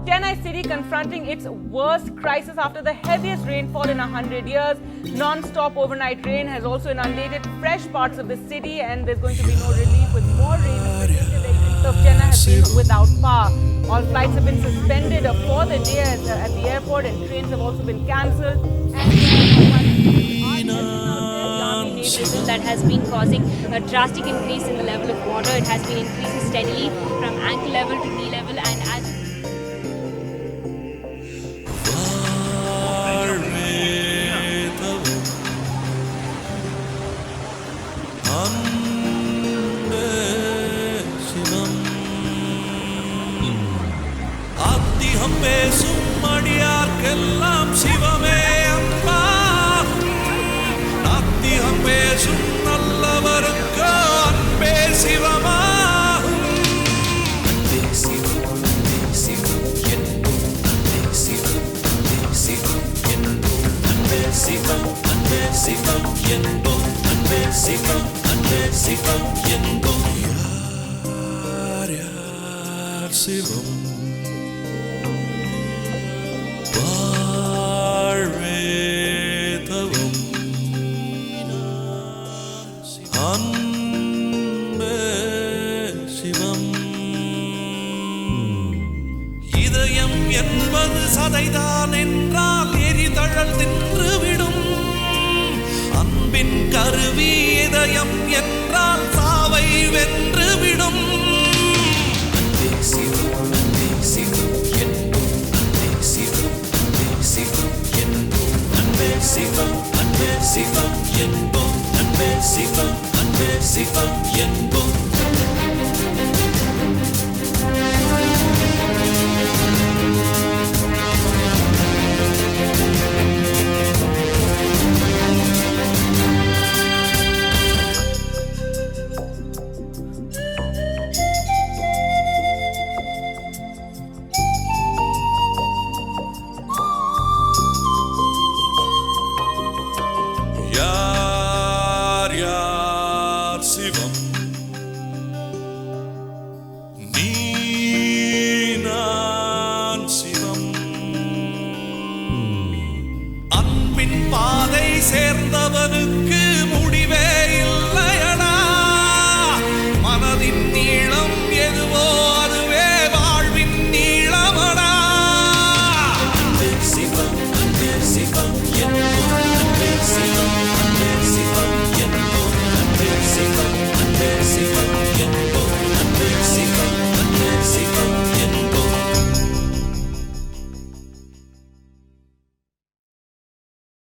Chennai city confronting its worst crisis after the heaviest rainfall in 100 years. Non-stop overnight rain has also inundated fresh parts of the city, and there's going to be no relief with more rain. The exits of Chennai have been without power. All flights have been suspended for the day at the airport, and trains have also been cancelled. That has been causing a drastic increase in the level of water. It has been increasing steadily from ankle level to knee level, and as பேசும் அடியார்க்கெல்லாம் சிவமே அன்பா, நாத்திகம் பேசும் நல்லவருக்கு அன்பே சிவமாகும். அன்பே சிவம், அன்பே சிவம் என்போம், அன்பே சிவம், அன்பே சிவம் என்போம், அன்பே சிவம், அன்பே சிவம் என்போம், அன்பே சிவம், அன்பே சிவம் என்போம். யார் யார் சிவம் இதயம் என்பது சதைதான் என்றால் எரிதழல் தின்றுவிடும். அன்பின் கருவி இதயம் என்றால் சாவை வென்று